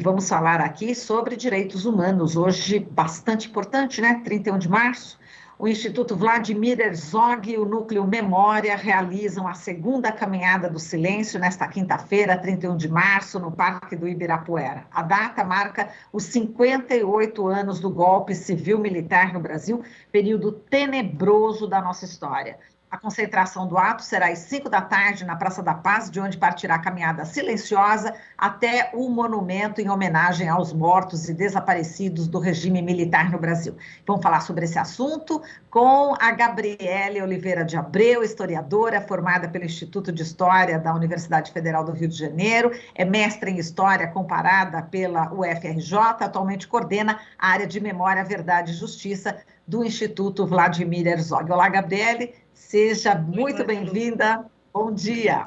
vamos falar aqui sobre direitos humanos, hoje bastante importante, né? 31 de março, o Instituto Vladimir Herzog e o Núcleo Memória realizam a segunda Caminhada do Silêncio nesta quinta-feira, 31 de março, no Parque do Ibirapuera. A data marca os 58 anos do golpe civil-militar no Brasil, período tenebroso da nossa história. A concentração do ato será às 5 da tarde na Praça da Paz, de onde partirá a caminhada silenciosa até o monumento em homenagem aos mortos e desaparecidos do regime militar no Brasil. Vamos falar sobre esse assunto com a Gabriele Oliveira de Abreu, historiadora formada pelo Instituto de História da Universidade Federal do Rio de Janeiro, é mestre em História Comparada pela UFRJ, atualmente coordena a área de Memória, Verdade e Justiça do Instituto Vladimir Herzog. Olá, Gabriele. Seja muito bem-vinda. Bom dia.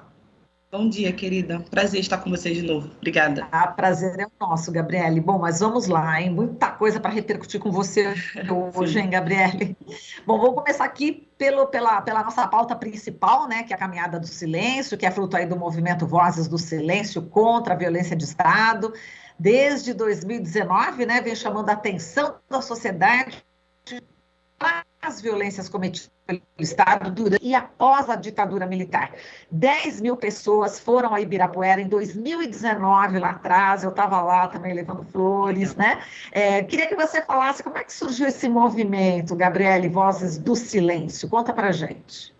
Bom dia, querida. Prazer estar com vocês de novo. Obrigada. Prazer é o nosso, Gabriele. Bom, mas vamos lá, hein? Muita coisa para repercutir com você hoje, hein, Gabriele? Bom, vamos começar aqui pela nossa pauta principal, né, que é a Caminhada do Silêncio, que é fruto aí do movimento Vozes do Silêncio contra a violência de Estado. Desde 2019, né, vem chamando a atenção da sociedade para as violências cometidas pelo Estado durante e após a ditadura militar. 10 mil pessoas foram a Ibirapuera em 2019, lá atrás, eu estava lá também levando flores, né? Queria que você falasse como é que surgiu esse movimento, Gabriele, Vozes do Silêncio. Conta pra gente.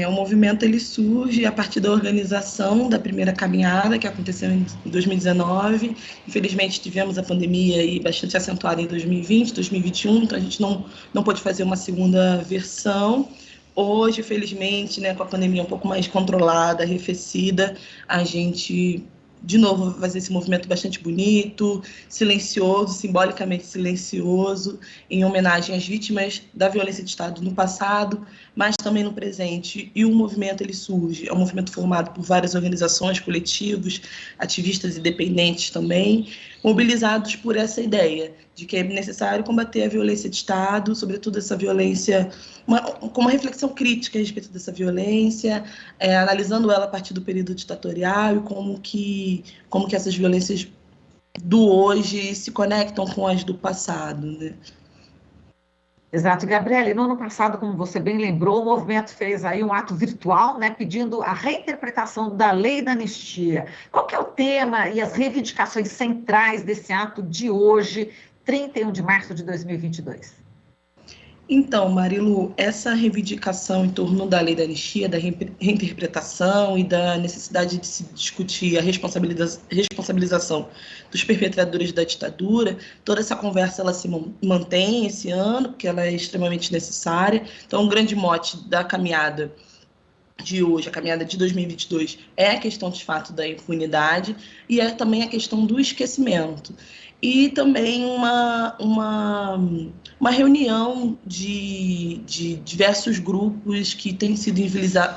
O movimento ele surge a partir da organização da primeira caminhada, que aconteceu em 2019. Infelizmente, tivemos a pandemia aí bastante acentuada em 2020, 2021, então a gente não pôde fazer uma segunda versão. Hoje, felizmente, né, com a pandemia um pouco mais controlada, arrefecida, a gente, de novo, vai fazer esse movimento bastante bonito, silencioso, simbolicamente silencioso, em homenagem às vítimas da violência de Estado no passado, mas também no presente. E o movimento ele surge, é um movimento formado por várias organizações, coletivos, ativistas independentes também, mobilizados por essa ideia de que é necessário combater a violência de Estado, sobretudo essa violência, com uma reflexão crítica a respeito dessa violência, analisando ela a partir do período ditatorial e como que essas violências do hoje se conectam com as do passado, né? Exato, Gabriele, no ano passado, como você bem lembrou, o movimento fez aí um ato virtual, né, pedindo a reinterpretação da lei da anistia. Qual que é o tema e as reivindicações centrais desse ato de hoje, 31 de março de 2022? Então, Marilu, essa reivindicação em torno da lei da anistia, da reinterpretação e da necessidade de se discutir a responsabilização dos perpetradores da ditadura, toda essa conversa ela se mantém esse ano, porque ela é extremamente necessária. Então, um grande mote da caminhada de hoje, a caminhada de 2022, é a questão, de fato, da impunidade e é também a questão do esquecimento. E também uma reunião de diversos grupos que têm sido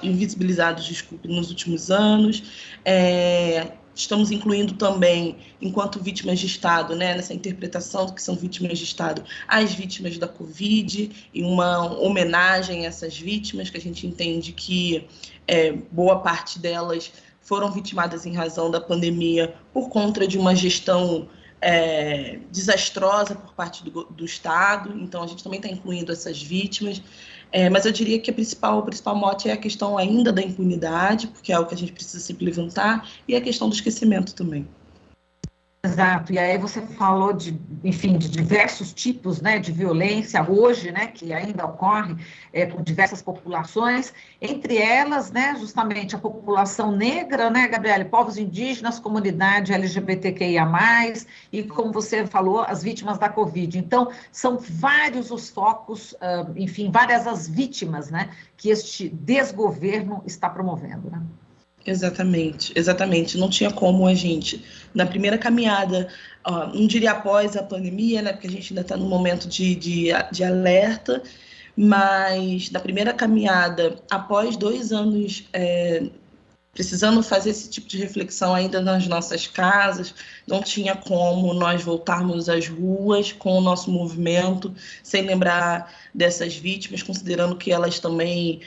invisibilizados, nos últimos anos. Estamos incluindo também, enquanto vítimas de Estado, né, nessa interpretação do que são vítimas de Estado, as vítimas da Covid, e uma homenagem a essas vítimas, que a gente entende que boa parte delas foram vitimadas em razão da pandemia por conta de uma gestão desastrosa por parte do Estado. Então, a gente também está incluindo essas vítimas. Mas eu diria que o principal mote é a questão ainda da impunidade, porque é algo que a gente precisa sempre levantar, e a questão do esquecimento também. Exato, e aí você falou de diversos tipos, né, de violência hoje, né, que ainda ocorre com diversas populações, entre elas, né, justamente a população negra, né, Gabriele, povos indígenas, comunidade LGBTQIA+, e como você falou, as vítimas da Covid. Então, são vários os focos, várias as vítimas, né, que este desgoverno está promovendo, né? Exatamente. Não tinha como a gente, na primeira caminhada, não diria após a pandemia, né, porque a gente ainda está num momento de alerta, mas na primeira caminhada, após 2 anos precisando fazer esse tipo de reflexão ainda nas nossas casas, não tinha como nós voltarmos às ruas com o nosso movimento sem lembrar dessas vítimas, considerando que elas também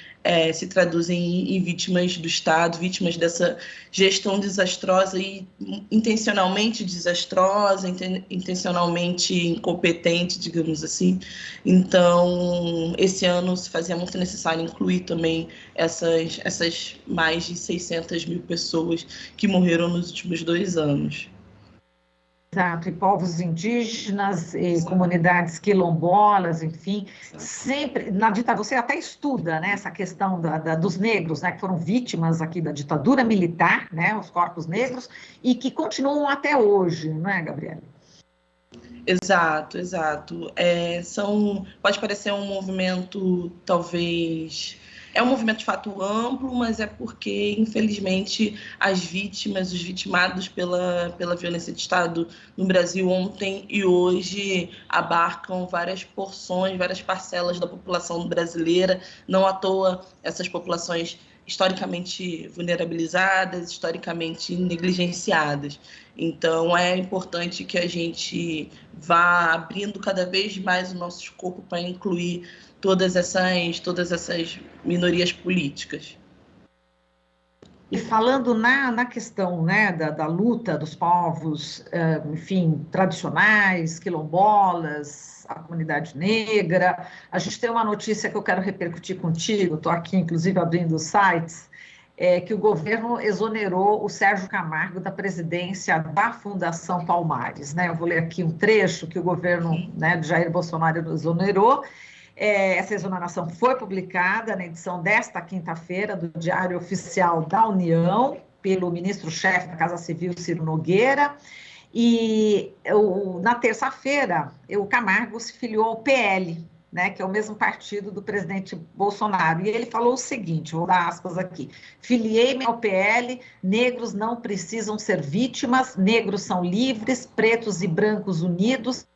se traduzem em vítimas do Estado, vítimas dessa gestão desastrosa e intencionalmente desastrosa, intencionalmente incompetente, digamos assim. Então, esse ano se fazia muito necessário incluir também essas mais de 600 mil pessoas que morreram nos últimos 2 anos. Exato, e povos indígenas, e Exato. comunidades quilombolas, enfim, Exato. sempre, na ditadura, você até estuda, né, essa questão dos negros, né, que foram vítimas aqui da ditadura militar, né, os corpos negros, e que continuam até hoje, não é, Gabriela? Exato, exato. Pode parecer um movimento, talvez... É um movimento de fato amplo, mas é porque, infelizmente, as vítimas, os vitimados pela violência de Estado no Brasil ontem e hoje abarcam várias porções, várias parcelas da população brasileira. Não à toa, essas populações historicamente vulnerabilizadas, historicamente negligenciadas. Então, é importante que a gente vá abrindo cada vez mais o nosso escopo para incluir todas essas minorias políticas. E falando na questão, né, da luta dos povos, enfim, tradicionais, quilombolas, a comunidade negra, a gente tem uma notícia que eu quero repercutir contigo, estou aqui, inclusive, abrindo os sites, que o governo exonerou o Sérgio Camargo da presidência da Fundação Palmares, né? Eu vou ler aqui um trecho que o governo, né, de Jair Bolsonaro exonerou. Essa exoneração foi publicada na edição desta quinta-feira do Diário Oficial da União, pelo ministro-chefe da Casa Civil, Ciro Nogueira, e na terça-feira o Camargo se filiou ao PL, né, que é o mesmo partido do presidente Bolsonaro, e ele falou o seguinte, vou dar aspas aqui: filiei-me ao PL, negros não precisam ser vítimas, negros são livres, pretos e brancos unidos,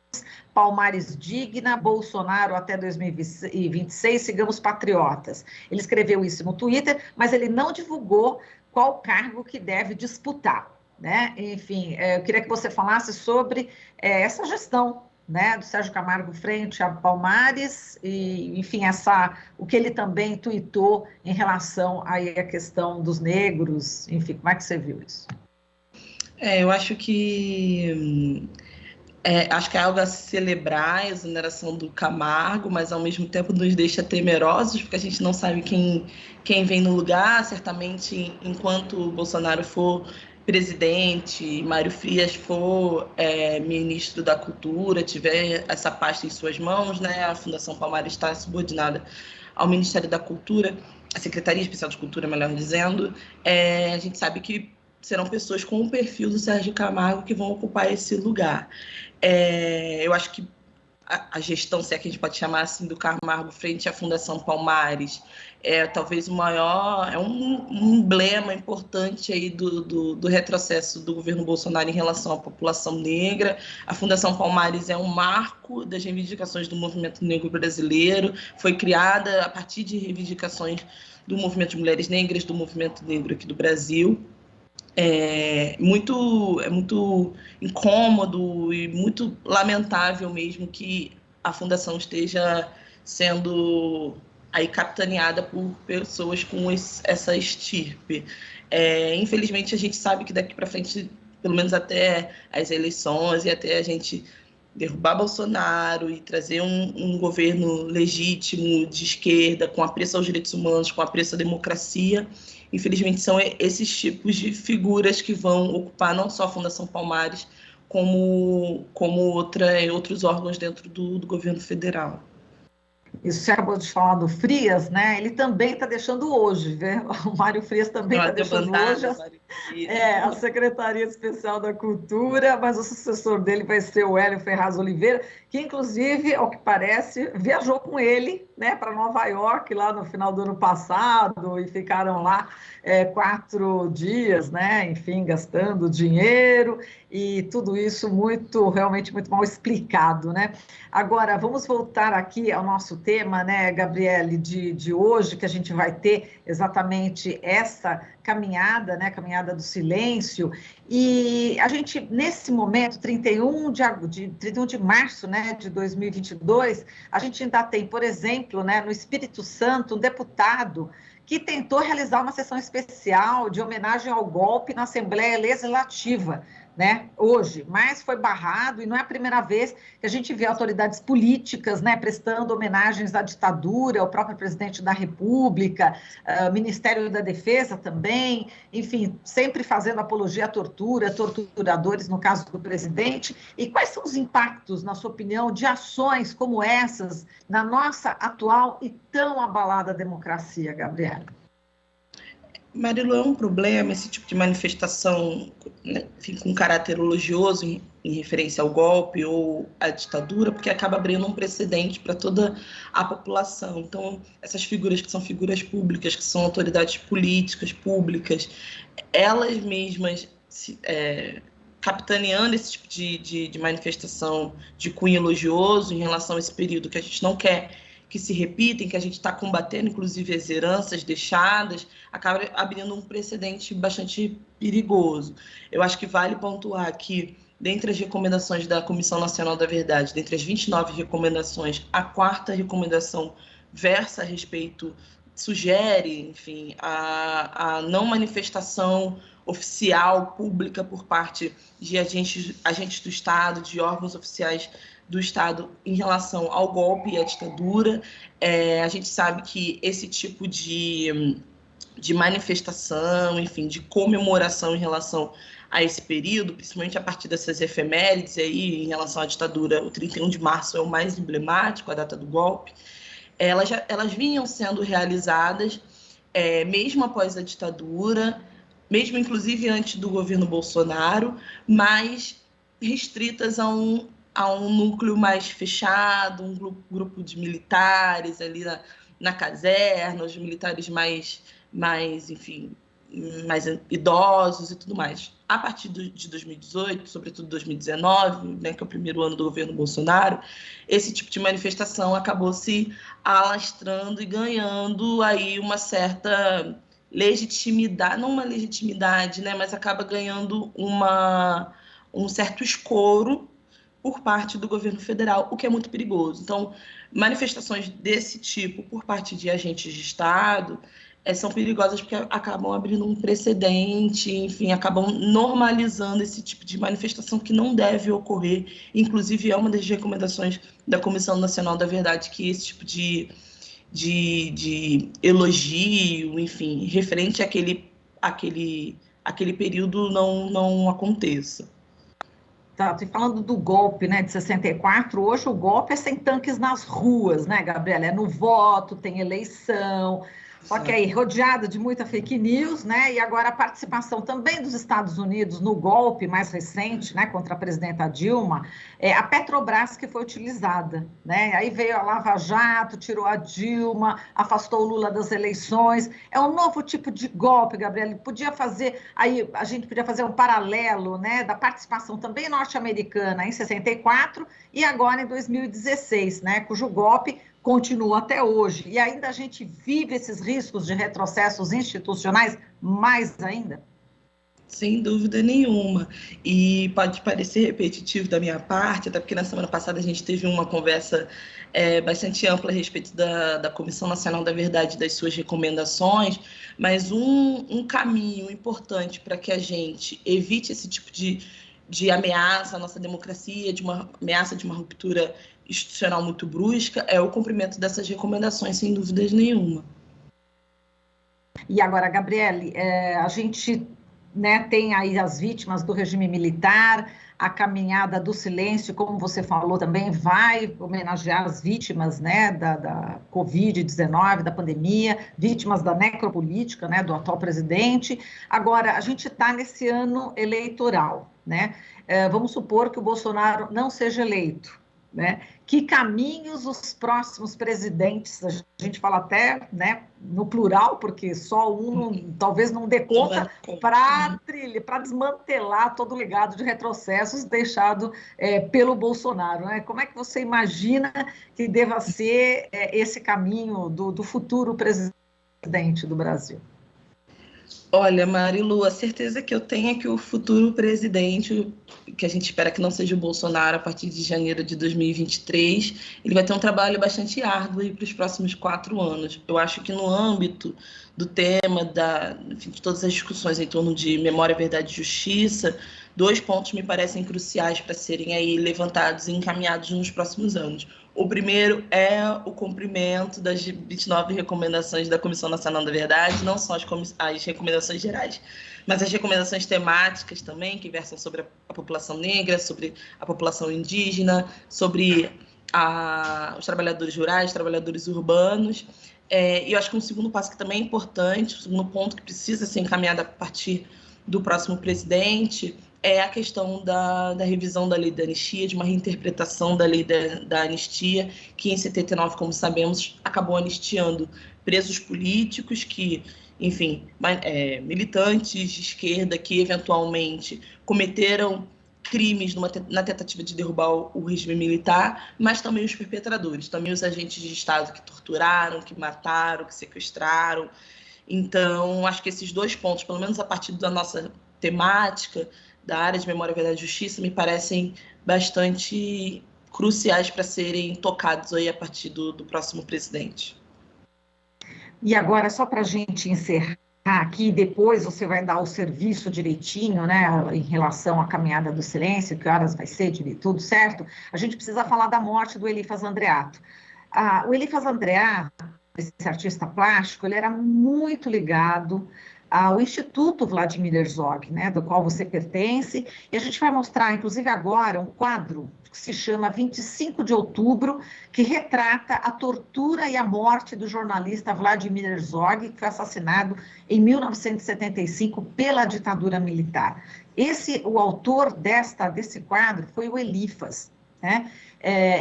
Palmares digna, Bolsonaro até 2026, sigamos patriotas. Ele escreveu isso no Twitter, mas ele não divulgou qual cargo que deve disputar, né? Enfim, eu queria que você falasse sobre essa gestão, né, do Sérgio Camargo frente a Palmares e, enfim, o que ele também tuitou em relação à questão dos negros, enfim, como é que você viu isso? Eu acho que acho que é algo a celebrar, a exoneração do Camargo, mas ao mesmo tempo nos deixa temerosos, porque a gente não sabe quem vem no lugar. Certamente, enquanto o Bolsonaro for presidente, Mário Frias for ministro da Cultura, tiver essa pasta em suas mãos, né? A Fundação Palmares está subordinada ao Ministério da Cultura, a Secretaria Especial de Cultura, melhor dizendo, a gente sabe que serão pessoas com o perfil do Sérgio Camargo que vão ocupar esse lugar. Eu acho que a gestão, se é que a gente pode chamar assim, do Camargo frente à Fundação Palmares talvez o maior, um emblema importante aí do retrocesso do governo Bolsonaro em relação à população negra. A Fundação Palmares é um marco das reivindicações do movimento negro brasileiro, foi criada a partir de reivindicações do movimento de mulheres negras, do movimento negro aqui do Brasil. É muito incômodo e muito lamentável mesmo que a fundação esteja sendo aí capitaneada por pessoas com essa estirpe. Infelizmente, a gente sabe que daqui para frente, pelo menos até as eleições e até a gente derrubar Bolsonaro e trazer um governo legítimo de esquerda, com apreço aos direitos humanos, com apreço à democracia, infelizmente são esses tipos de figuras que vão ocupar não só a Fundação Palmares, como outros órgãos dentro do governo federal. Isso você acabou de falar do Frias, né? Ele também está deixando hoje, né? O Mário Frias também está deixando hoje a Secretaria Especial da Cultura, mas o sucessor dele vai ser o Hélio Ferraz Oliveira, que inclusive, ao que parece, viajou com ele, né, para Nova York lá no final do ano passado e ficaram lá 4 dias, né? Enfim, gastando dinheiro e tudo isso realmente muito mal explicado, né? Agora, vamos voltar aqui ao nosso tema, né, Gabriele, de hoje, que a gente vai ter exatamente essa caminhada, né, caminhada caminhada do silêncio, e a gente, nesse momento, 31 de março, né, de 2022, a gente ainda tem, por exemplo, né, no Espírito Santo, um deputado que tentou realizar uma sessão especial de homenagem ao golpe na Assembleia Legislativa, né, hoje, mas foi barrado, e não é a primeira vez que a gente vê autoridades políticas, né, prestando homenagens à ditadura, ao próprio presidente da República, Ministério da Defesa também, enfim, sempre fazendo apologia à tortura, torturadores, no caso do presidente. E quais são os impactos, na sua opinião, de ações como essas na nossa atual e tão abalada democracia, Gabriela? Marilu, é um problema esse tipo de manifestação, né, enfim, com caráter elogioso em referência ao golpe ou à ditadura, porque acaba abrindo um precedente para toda a população. Então, essas figuras que são figuras públicas, que são autoridades políticas públicas, elas mesmas capitaneando esse tipo de manifestação de cunho elogioso em relação a esse período que a gente não quer que se repitem, que a gente está combatendo, inclusive as heranças deixadas, acaba abrindo um precedente bastante perigoso. Eu acho que vale pontuar que, dentre as recomendações da Comissão Nacional da Verdade, dentre as 29 recomendações, a 4ª recomendação versa a respeito, sugere, enfim, a não manifestação oficial, pública, por parte de agentes do Estado, de órgãos oficiais do Estado em relação ao golpe e à ditadura. A gente sabe que esse tipo de manifestação, enfim, de comemoração em relação a esse período, principalmente a partir dessas efemérides aí, em relação à ditadura, o 31 de março é o mais emblemático, a data do golpe, elas vinham sendo realizadas mesmo após a ditadura, mesmo inclusive antes do governo Bolsonaro, mas restritas a um núcleo mais fechado, um grupo de militares ali na caserna, os militares mais, enfim, mais idosos e tudo mais. A partir de 2018, sobretudo 2019, né, que é o primeiro ano do governo Bolsonaro, esse tipo de manifestação acabou se alastrando e ganhando aí uma certa legitimidade, não uma legitimidade, né, mas acaba ganhando um certo escoro por parte do governo federal, o que é muito perigoso. Então, manifestações desse tipo por parte de agentes de Estado são perigosas porque acabam abrindo um precedente, enfim, acabam normalizando esse tipo de manifestação que não deve ocorrer. Inclusive, é uma das recomendações da Comissão Nacional da Verdade que esse tipo de elogio, enfim, referente àquele período não aconteça. Tá, e falando do golpe, né, de 64, hoje o golpe é sem tanques nas ruas, né, Gabriela? É no voto, tem eleição, só que aí rodeado de muita fake news, né, e agora a participação também dos Estados Unidos no golpe mais recente, né, contra a presidenta Dilma, a Petrobras que foi utilizada, né, aí veio a Lava Jato, tirou a Dilma, afastou o Lula das eleições, é um novo tipo de golpe, Gabriela, aí a gente podia fazer um paralelo, né, da participação também norte-americana em 64 e agora em 2016, né, cujo golpe continua até hoje. E ainda a gente vive esses riscos de retrocessos institucionais mais ainda? Sem dúvida nenhuma. E pode parecer repetitivo da minha parte, até porque na semana passada a gente teve uma conversa bastante ampla a respeito da Comissão Nacional da Verdade e das suas recomendações, mas um caminho importante para que a gente evite esse tipo de ameaça à nossa democracia, de uma ameaça de uma ruptura institucional muito brusca, é o cumprimento dessas recomendações, sem dúvidas nenhuma. E agora, Gabriele, a gente, né, tem aí as vítimas do regime militar, a caminhada do silêncio, como você falou também, vai homenagear as vítimas, né, da Covid-19, da pandemia, vítimas da necropolítica, né, do atual presidente. Agora, a gente está nesse ano eleitoral, né? Vamos supor que o Bolsonaro não seja eleito, né? Que caminhos os próximos presidentes, a gente fala até, né, no plural, porque só um talvez não dê conta, para desmantelar todo o legado de retrocessos deixado pelo Bolsonaro, né? Como é que você imagina que deva ser esse caminho do futuro presidente do Brasil? Olha, Marilu, a certeza que eu tenho é que o futuro presidente, que a gente espera que não seja o Bolsonaro a partir de janeiro de 2023, ele vai ter um trabalho bastante árduo para os próximos 4 anos. Eu acho que no âmbito do tema, enfim, de todas as discussões em torno de memória, verdade e justiça, 2 pontos me parecem cruciais para serem aí levantados e encaminhados nos próximos anos. O primeiro é o cumprimento das 29 recomendações da Comissão Nacional da Verdade, não só as recomendações gerais, mas as recomendações temáticas também, que versam sobre a população negra, sobre a população indígena, sobre os trabalhadores rurais, trabalhadores urbanos. E eu acho que um segundo passo que também é importante, um segundo ponto que precisa ser encaminhado a partir do próximo presidente, é a questão da revisão da lei da anistia, de uma reinterpretação da lei da anistia, que em 79, como sabemos, acabou anistiando presos políticos que, enfim, militantes de esquerda que eventualmente cometeram crimes na tentativa de derrubar o regime militar, mas também os perpetradores, também os agentes de Estado que torturaram, que mataram, que sequestraram. Então, acho que esses 2 pontos, pelo menos a partir da nossa temática, da área de memória, verdade e justiça, me parecem bastante cruciais para serem tocados aí a partir do próximo presidente. E agora, só para a gente encerrar aqui, depois você vai dar o serviço direitinho, né, em relação à caminhada do silêncio, que horas vai ser, tudo certo? A gente precisa falar da morte do Elifas Andreato. O Elifas Andreato, esse artista plástico, ele era muito ligado ao Instituto Vladimir Herzog, né, do qual você pertence, e a gente vai mostrar, inclusive agora, um quadro que se chama 25 de Outubro, que retrata a tortura e a morte do jornalista Vladimir Herzog, que foi assassinado em 1975 pela ditadura militar. O autor desse quadro foi o Elifas, né?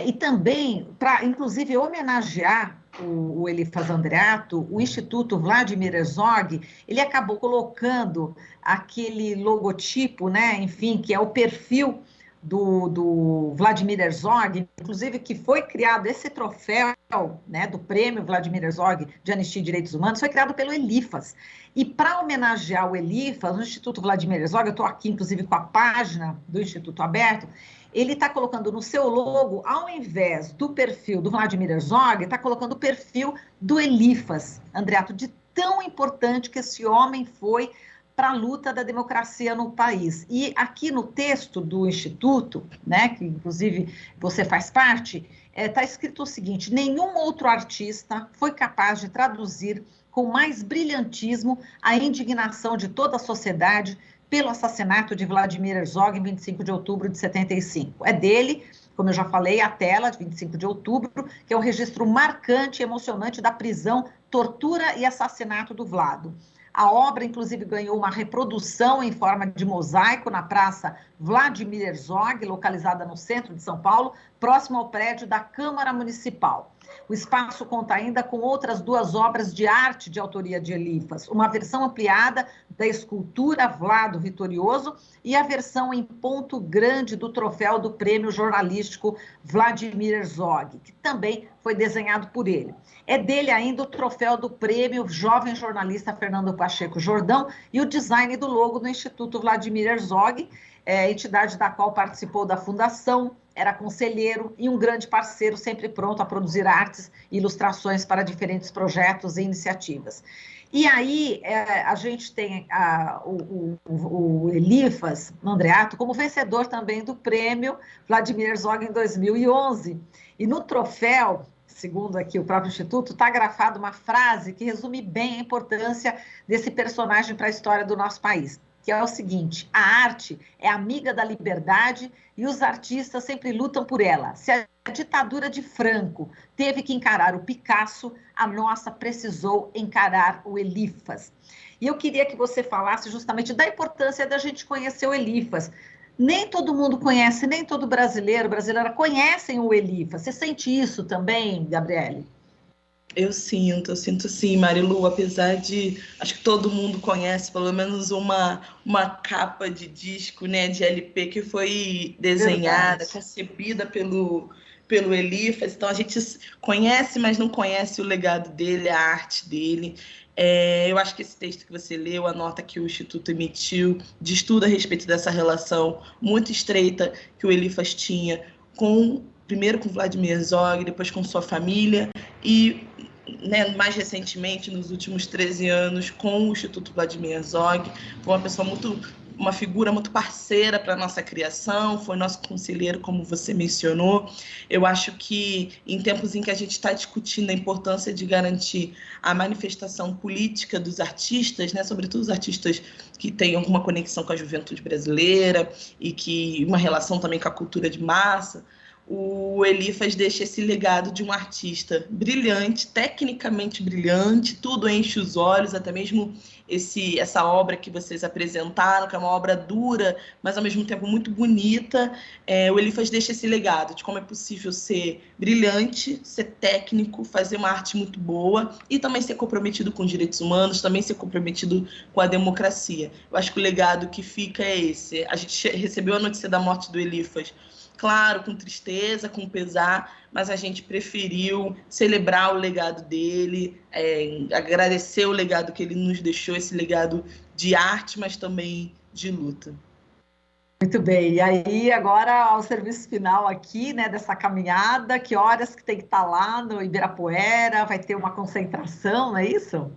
E também, para, inclusive, homenagear o Elifas Andreato, o Instituto Vladimir Herzog, ele acabou colocando aquele logotipo, né, enfim, que é o perfil do Vladimir Herzog, inclusive que foi criado esse troféu, né, do prêmio Vladimir Herzog de Anistia e Direitos Humanos, foi criado pelo Elifas. E para homenagear o Elifas, o Instituto Vladimir Herzog, eu estou aqui inclusive com a página do Instituto aberto, ele está colocando no seu logo, ao invés do perfil do Vladimir Herzog, está colocando o perfil do Elifas Andreato, de tão importante que esse homem foi para a luta da democracia no país. E aqui no texto do Instituto, né, que inclusive você faz parte, está escrito o seguinte: nenhum outro artista foi capaz de traduzir com mais brilhantismo a indignação de toda a sociedade pelo assassinato de Vladimir Herzog em 25 de outubro de 75. É dele, como eu já falei, a tela de 25 de outubro, que é um registro marcante e emocionante da prisão, tortura e assassinato do Vlado. A obra, inclusive, ganhou uma reprodução em forma de mosaico na Praça Vladimir Herzog, localizada no centro de São Paulo, próximo ao prédio da Câmara Municipal. O espaço conta ainda com outras 2 obras de arte de autoria de Elifas, uma versão ampliada da escultura Vlado Vitorioso e a versão em ponto grande do troféu do prêmio jornalístico Vladimir Herzog, que também foi desenhado por ele. É dele ainda o troféu do prêmio Jovem Jornalista Fernando Pacheco Jordão e o design do logo do Instituto Vladimir Herzog, entidade da qual participou da fundação, era conselheiro e um grande parceiro, sempre pronto a produzir artes e ilustrações para diferentes projetos e iniciativas. E aí a gente tem o Elifas Andreato como vencedor também do prêmio Vladimir Herzog em 2011. E no troféu, segundo aqui o próprio Instituto, está grafada uma frase que resume bem a importância desse personagem para a história do nosso país, que é o seguinte: a arte é amiga da liberdade e os artistas sempre lutam por ela. Se a ditadura de Franco teve que encarar o Picasso, a nossa precisou encarar o Elifas. E eu queria que você falasse justamente da importância da gente conhecer o Elifas. Nem todo mundo conhece, nem todo brasileira conhecem o Elifas. Você sente isso também, Gabriele? Eu sinto sim, Marilu, apesar de, acho que todo mundo conhece pelo menos uma capa de disco, né, de LP que foi desenhada, concebida pelo Elifas, então a gente conhece, mas não conhece o legado dele, a arte dele. Eu acho que esse texto que você leu, a nota que o Instituto emitiu, diz tudo a respeito dessa relação muito estreita que o Elifas tinha primeiro com Vladimir Herzog, depois com sua família e, né, mais recentemente, nos últimos 13 anos, com o Instituto Vladimir Herzog. Foi uma figura muito parceira para a nossa criação, foi nosso conselheiro, como você mencionou. Eu acho que em tempos em que a gente está discutindo a importância de garantir a manifestação política dos artistas, né, sobretudo os artistas que têm alguma conexão com a juventude brasileira e que uma relação também com a cultura de massa, o Elifas deixa esse legado de um artista brilhante, tecnicamente brilhante, tudo enche os olhos, até mesmo essa obra que vocês apresentaram, que é uma obra dura, mas ao mesmo tempo muito bonita. O Elifas deixa esse legado de como é possível ser brilhante, ser técnico, fazer uma arte muito boa e também ser comprometido com os direitos humanos, também ser comprometido com a democracia. Eu acho que o legado que fica é esse. A gente recebeu a notícia da morte do Elifas, claro, com tristeza, com pesar, mas a gente preferiu celebrar o legado dele, agradecer o legado que ele nos deixou, esse legado de arte, mas também de luta. Muito bem, e aí agora ao serviço final aqui, né, dessa caminhada, que horas que tem que estar lá no Ibirapuera, vai ter uma concentração, não é isso?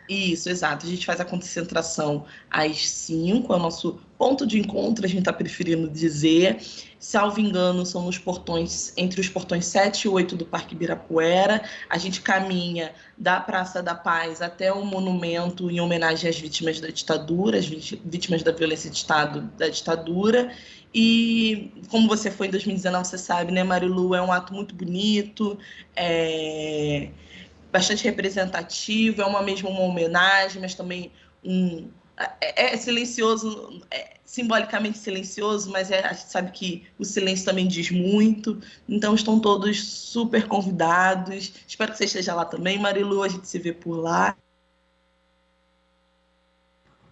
Isso, exato. A gente faz a concentração às 5, é o nosso ponto de encontro, a gente está preferindo dizer. Salvo engano, são nos portões, entre os portões 7 e 8 do Parque Ibirapuera. A gente caminha da Praça da Paz até o monumento em homenagem às vítimas da ditadura, às vítimas da violência de Estado da ditadura. E como você foi em 2019, você sabe, né, Marilu, é um ato muito bonito, bastante representativo, mesmo uma homenagem, mas também é silencioso, simbolicamente silencioso, mas a gente sabe que o silêncio também diz muito. Então estão todos super convidados. Espero que você esteja lá também, Marilu, a gente se vê por lá.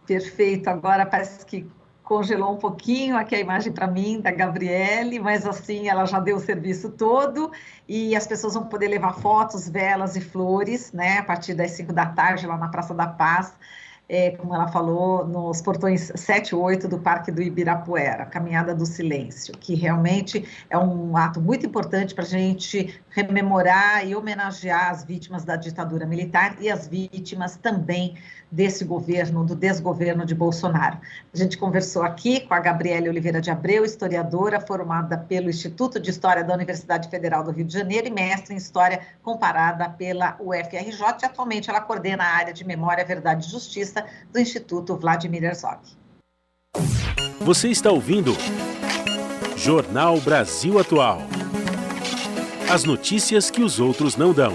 Perfeito, agora parece que congelou um pouquinho aqui a imagem para mim da Gabriele, mas assim ela já deu o serviço todo e as pessoas vão poder levar fotos, velas e flores, né, a partir das 5 da tarde lá na Praça da Paz, como ela falou, nos portões 7 e 8 do Parque do Ibirapuera, Caminhada do Silêncio, que realmente é um ato muito importante para a gente rememorar e homenagear as vítimas da ditadura militar e as vítimas também desse governo, do desgoverno de Bolsonaro. A gente conversou aqui com a Gabriele Oliveira de Abreu, historiadora formada pelo Instituto de História da Universidade Federal do Rio de Janeiro e mestre em História Comparada pela UFRJ, e atualmente ela coordena a área de Memória, Verdade e Justiça do Instituto Vladimir Herzog. Você está ouvindo Jornal Brasil Atual. As notícias que os outros não dão.